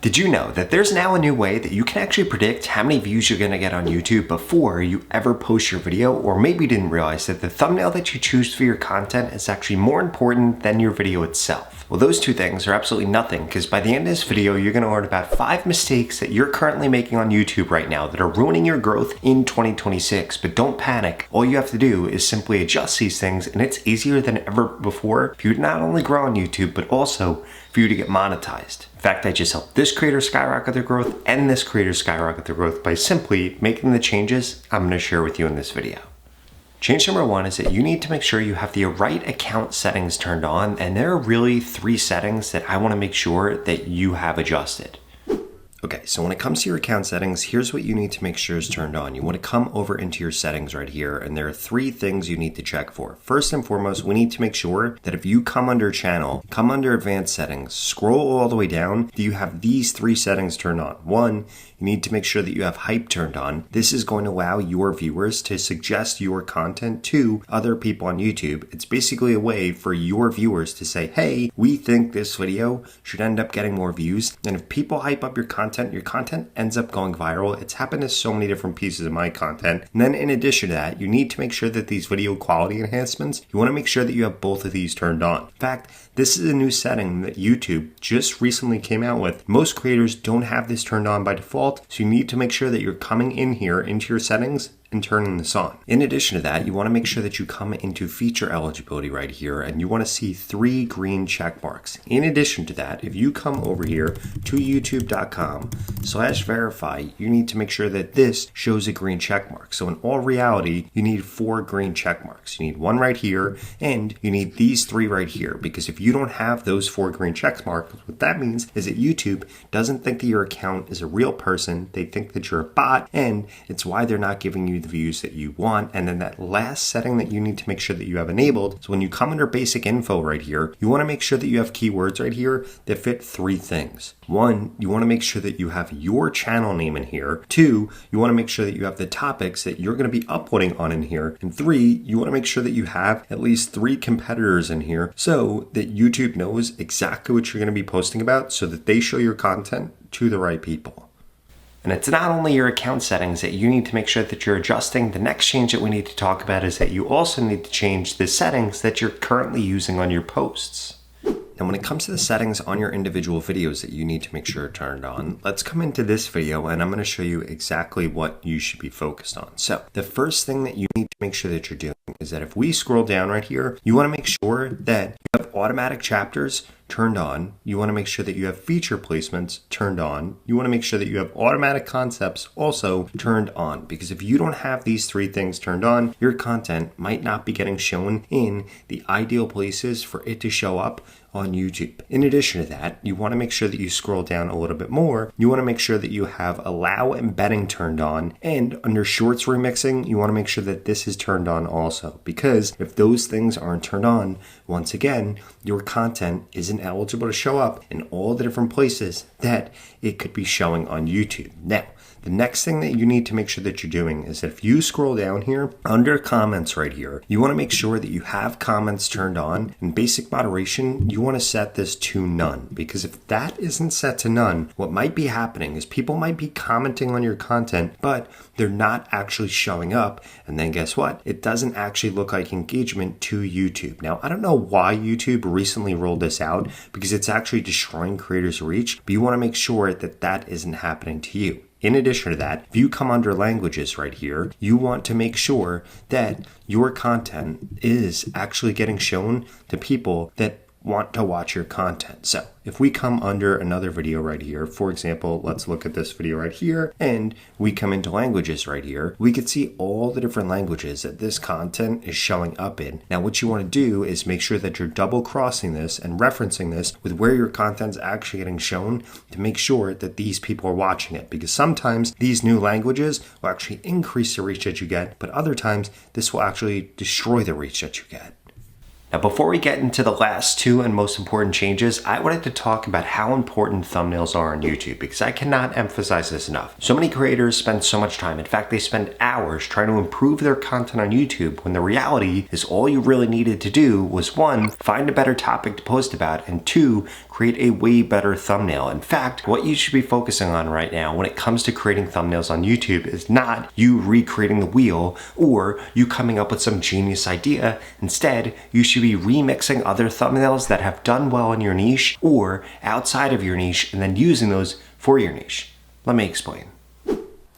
Did you know that there's now a new way that you can actually predict how many views you're going to get on YouTube before you ever post your video? Or maybe you didn't realize that the thumbnail that you choose for your content is actually more important than your video itself. Well, those two things are absolutely nothing, because by the end of this video, you're going to learn about 5 mistakes that you're currently making on YouTube right now that are ruining your growth in 2026. But don't panic. All you have to do is simply adjust these things, and it's easier than ever before for you to not only grow on YouTube, but also for you to get monetized. In fact, I just helped this creator skyrocket their growth and this creator skyrocket their growth by simply making the changes I'm going to share with you in this video. Change number 1 is that you need to make sure you have the right account settings turned on, and there are really 3 settings that I want to make sure that you have adjusted. Okay, so when it comes to your account settings, here's what you need to make sure is turned on. You want to come over into your settings right here, and there are 3 things you need to check for. First and foremost, we need to make sure that if you come under channel, come under advanced settings, scroll all the way down, that you have these 3 settings turned on. 1, you need to make sure that you have hype turned on. This is going to allow your viewers to suggest your content to other people on YouTube. It's basically a way for your viewers to say, hey, we think this video should end up getting more views. And if people hype up your content ends up going viral. It's happened to so many different pieces of my content. And then in addition to that, you need to make sure that these video quality enhancements, you want to make sure that you have both of these turned on. In fact, this is a new setting that YouTube just recently came out with. Most creators don't have this turned on by default, so you need to make sure that you're coming in here into your settings and turning this on. In addition to that, you want to make sure that you come into feature eligibility right here, and you want to see 3 green check marks. In addition to that, if you come over here to youtube.com/verify, you need to make sure that this shows a green check mark. So in all reality, you need 4 green check marks. You need 1 right here, and you need these 3 right here, because if you don't have those 4 green check marks, what that means is that YouTube doesn't think that your account is a real person. They think that you're a bot, and it's why they're not giving you the views that you want. And then that last setting that you need to make sure that you have enabled, so when you come under basic info right here, you want to make sure that you have keywords right here that fit 3 things. 1, you want to make sure that you have your channel name in here. 2, you want to make sure that you have the topics that you're going to be uploading on in here. And 3, you want to make sure that you have at least 3 competitors in here so that YouTube knows exactly what you're going to be posting about, so that they show your content to the right people. And it's not only your account settings that you need to make sure that you're adjusting. The next change that we need to talk about is that you also need to change the settings that you're currently using on your posts. Now, when it comes to the settings on your individual videos that you need to make sure are turned on, let's come into this video and I'm going to show you exactly what you should be focused on. So the first thing that you need to make sure that you're doing is that if we scroll down right here, you want to make sure that you have automatic chapters turned on. You want to make sure that you have feature placements turned on. You want to make sure that you have automatic concepts also turned on, because if you don't have these 3 things turned on, your content might not be getting shown in the ideal places for it to show up on YouTube. In addition to that, you want to make sure that you scroll down a little bit more. You want to make sure that you have allow embedding turned on, and under shorts remixing, you want to make sure that this is turned on also, because if those things aren't turned on, once again, your content isn't eligible to show up in all the different places that it could be showing on YouTube. Now, the next thing that you need to make sure that you're doing is that if you scroll down here under comments right here, you want to make sure that you have comments turned on. In basic moderation, you want to set this to none, because if that isn't set to none, what might be happening is people might be commenting on your content, but they're not actually showing up. And then guess what? It doesn't actually look like engagement to YouTube. Now, I don't know why YouTube recently rolled this out, because it's actually destroying creators' reach, but you want to make sure that that isn't happening to you. In addition to that, if you come under languages right here, you want to make sure that your content is actually getting shown to people that want to watch your content. So if we come under another video right here, for example, let's look at this video right here, and we come into languages right here, we could see all the different languages that this content is showing up in. Now, what you want to do is make sure that you're double crossing this and referencing this with where your content's actually getting shown, to make sure that these people are watching it, because sometimes these new languages will actually increase the reach that you get, but other times this will actually destroy the reach that you get. Now, before we get into the last 2 and most important changes, I wanted to talk about how important thumbnails are on YouTube, because I cannot emphasize this enough. So many creators spend so much time. In fact, they spend hours trying to improve their content on YouTube, when the reality is all you really needed to do was 1, find a better topic to post about, and 2, create a way better thumbnail. In fact, what you should be focusing on right now when it comes to creating thumbnails on YouTube is not you recreating the wheel or you coming up with some genius idea. Instead, you should be remixing other thumbnails that have done well in your niche or outside of your niche and then using those for your niche. Let me explain.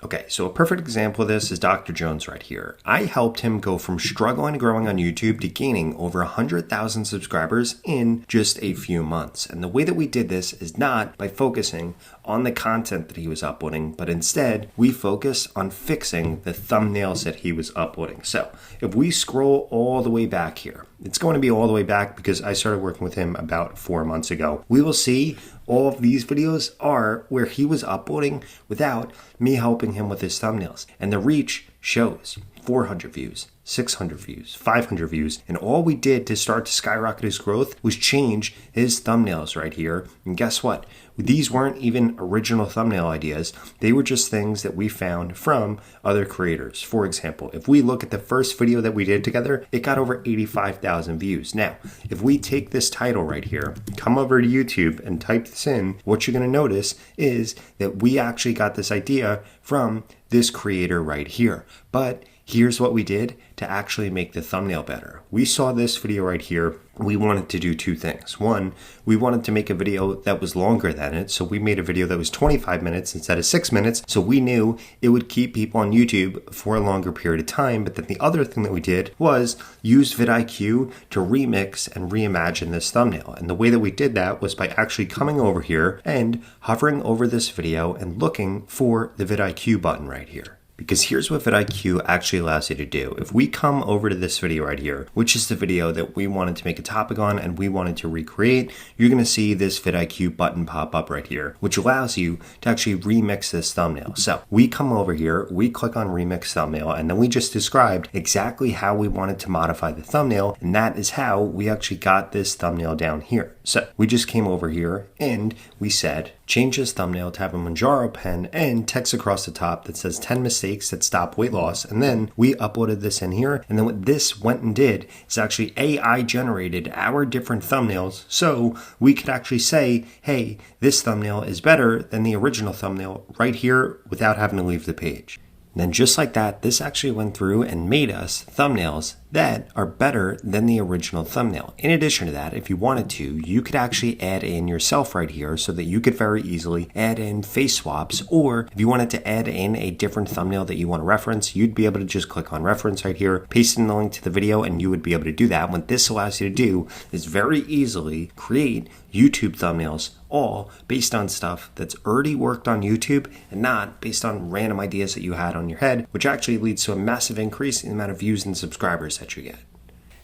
Okay, so a perfect example of this is Dr. Jones right here. I helped him go from struggling to growing on YouTube to gaining over 100,000 subscribers in just a few months. And the way that we did this is not by focusing on the content that he was uploading, but instead we focus on fixing the thumbnails that he was uploading. So if we scroll all the way back here, it's going to be all the way back because I started working with him about 4 months ago. We will see all of these videos are where he was uploading without me helping him with his thumbnails. And the reach shows 400 views, 600 views, 500 views. And all we did to start to skyrocket his growth was change his thumbnails right here. And guess what? These weren't even original thumbnail ideas. They were just things that we found from other creators. For example, if we look at the first video that we did together, it got over 85,000 views. Now, if we take this title right here, come over to YouTube and type this in, what you're going to notice is that we actually got this idea from this creator right here. But here's what we did to actually make the thumbnail better. We saw this video right here. We wanted to do two things. One, we wanted to make a video that was longer than it. So we made a video that was 25 minutes instead of 6 minutes. So we knew it would keep people on YouTube for a longer period of time. But then the other thing that we did was use vidIQ to remix and reimagine this thumbnail. And the way that we did that was by actually coming over here and hovering over this video and looking for the vidIQ button right here. Because here's what vidIQ actually allows you to do. If we come over to this video right here, which is the video that we wanted to make a topic on and we wanted to recreate, you're going to see this vidIQ button pop up right here, which allows you to actually remix this thumbnail. So we come over here, we click on remix thumbnail, and then we just described exactly how we wanted to modify the thumbnail. And that is how we actually got this thumbnail down here. So we just came over here and we said, change this thumbnail to have a Manjaro pen and text across the top that says 10 mistakes that stop weight loss. And then we uploaded this in here. And then what this went and did is actually AI generated our different thumbnails. So we could actually say, hey, this thumbnail is better than the original thumbnail right here without having to leave the page. And then just like that, this actually went through and made us thumbnails that are better than the original thumbnail. In addition to that, if you wanted to, you could actually add in yourself right here so that you could very easily add in face swaps, or if you wanted to add in a different thumbnail that you want to reference, you'd be able to just click on reference right here, paste in the link to the video, and you would be able to do that. What this allows you to do is very easily create YouTube thumbnails all based on stuff that's already worked on YouTube and not based on random ideas that you had on your head, which actually leads to a massive increase in the amount of views and subscribers that you get.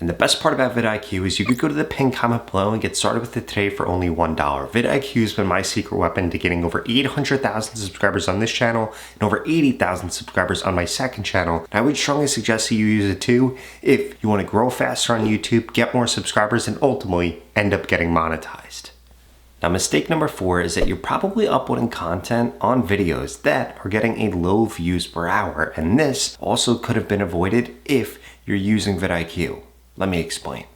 And the best part about vidIQ is you could go to the pinned comment below and get started with it today for only $1. vidIQ has been my secret weapon to getting over 800,000 subscribers on this channel and over 80,000 subscribers on my second channel. And I would strongly suggest that you use it too if you want to grow faster on YouTube, get more subscribers, and ultimately end up getting monetized. Now, mistake number 4 is that you're probably uploading content on videos that are getting a low views per hour, and this also could have been avoided if you're using vidIQ. Let me explain.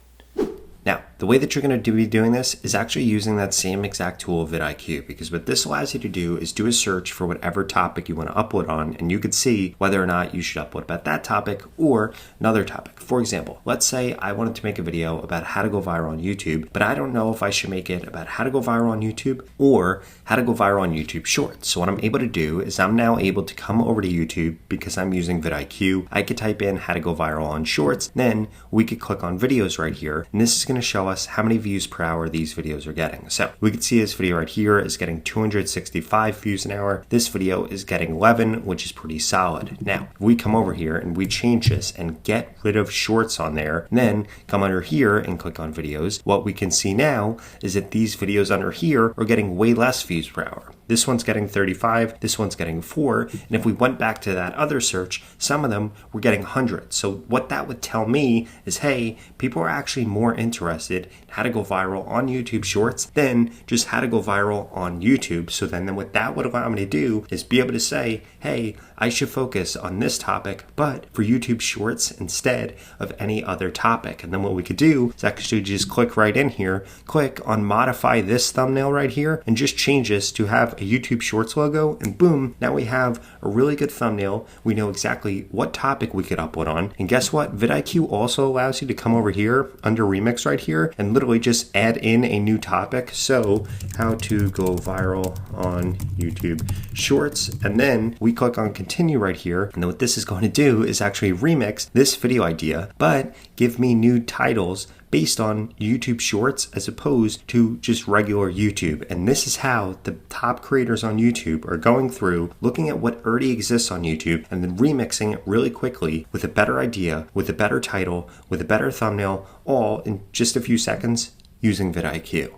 Now, the way that you're going to be doing this is actually using that same exact tool, vidIQ, because what this allows you to do is do a search for whatever topic you want to upload on, and you could see whether or not you should upload about that topic or another topic. For example, let's say I wanted to make a video about how to go viral on YouTube, but I don't know if I should make it about how to go viral on YouTube or how to go viral on YouTube Shorts. So what I'm able to do is I'm now able to come over to YouTube because I'm using vidIQ. I could type in how to go viral on Shorts, then we could click on videos right here, and this is going to show us how many views per hour these videos are getting. So we can see this video right here is getting 265 views an hour. This video is getting 11, which is pretty solid. Now, if we come over here and we change this and get rid of shorts on there, and then come under here and click on videos, what we can see now is that these videos under here are getting way less views per hour. This one's getting 35, this one's getting 4, and if we went back to that other search, some of them were getting 100. So what that would tell me is, hey, people are actually more interested interested in how to go viral on YouTube Shorts, then just how to go viral on YouTube. So then what that would allow me to do is be able to say, hey, I should focus on this topic, but for YouTube Shorts instead of any other topic. And then what we could do is actually just click right in here, click on modify this thumbnail right here, and just change this to have a YouTube Shorts logo, and boom, now we have a really good thumbnail. We know exactly what topic we could upload on. And guess what? vidIQ also allows you to come over here under Remix right here and literally just add in a new topic. So how to go viral on YouTube Shorts. And then we click on continue right here. And then what this is going to do is actually remix this video idea, but give me new titles based on YouTube Shorts as opposed to just regular YouTube. And this is how the top creators on YouTube are going through, looking at what already exists on YouTube and then remixing it really quickly with a better idea, with a better title, with a better thumbnail, all in just a few seconds using vidIQ.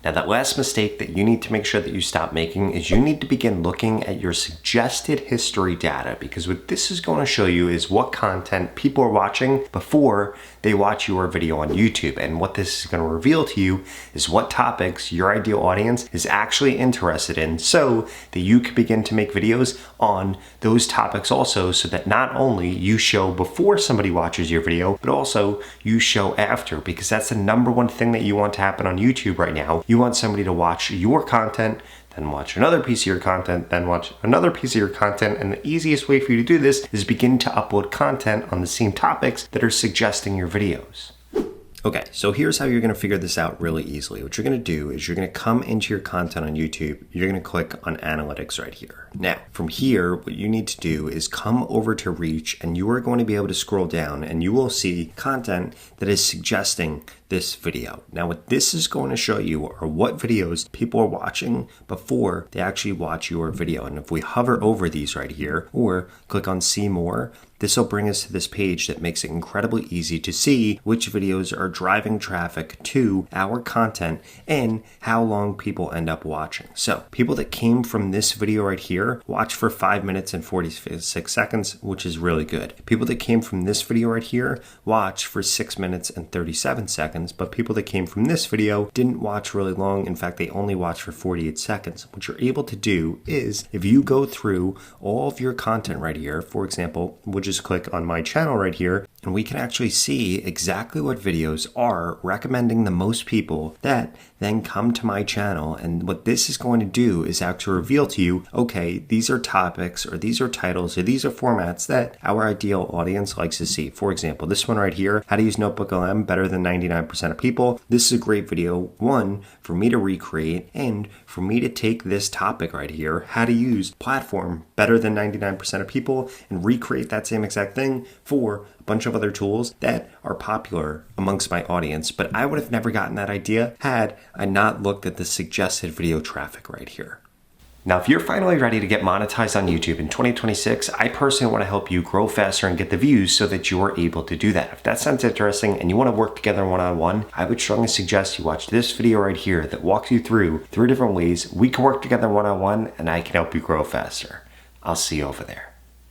Now, that last mistake that you need to make sure that you stop making is you need to begin looking at your suggested history data, because what this is going to show you is what content people are watching before they watch your video on YouTube. And what this is going to reveal to you is what topics your ideal audience is actually interested in, so that you can begin to make videos on those topics also, so that not only you show before somebody watches your video, but also you show after, because that's the number one thing that you want to happen on YouTube right now. You want somebody to watch your content, then watch another piece of your content, then watch another piece of your content. And the easiest way for you to do this is begin to upload content on the same topics that are suggesting your videos. Okay, so here's how you're going to figure this out really easily. What you're going to do is you're going to come into your content on YouTube. You're going to click on analytics right here. Now, from here, what you need to do is come over to reach, and you are going to be able to scroll down and you will see content that is suggesting this video. Now, what this is going to show you are what videos people are watching before they actually watch your video. And if we hover over these right here or click on see more, this will bring us to this page that makes it incredibly easy to see which videos are driving traffic to our content and how long people end up watching. So people that came from this video right here watch for 5 minutes and 46 seconds, which is really good. People that came from this video right here watch for 6 minutes and 37 seconds, but people that came from this video didn't watch really long. In fact, they only watched for 48 seconds. What you're able to do is if you go through all of your content right here, for example, we'll just click on my channel right here, and we can actually see exactly what videos are recommending the most people that then come to my channel. And what this is going to do is actually reveal to you, okay, these are topics or these are titles or these are formats that our ideal audience likes to see. For example, this one right here, how to use Notebook LM better than 99% of people. This is a great video, one, for me to recreate and for me to take this topic right here, how to use platform better than 99% of people, and recreate that same exact thing for a bunch of other tools that are popular amongst my audience. But I would have never gotten that idea had I not looked at the suggested video traffic right here. Now, if you're finally ready to get monetized on YouTube in 2026, I personally want to help you grow faster and get the views so that you are able to do that. If that sounds interesting and you want to work together one-on-one, I would strongly suggest you watch this video right here that walks you through 3 different ways we can work together one-on-one and I can help you grow faster. I'll see you over there.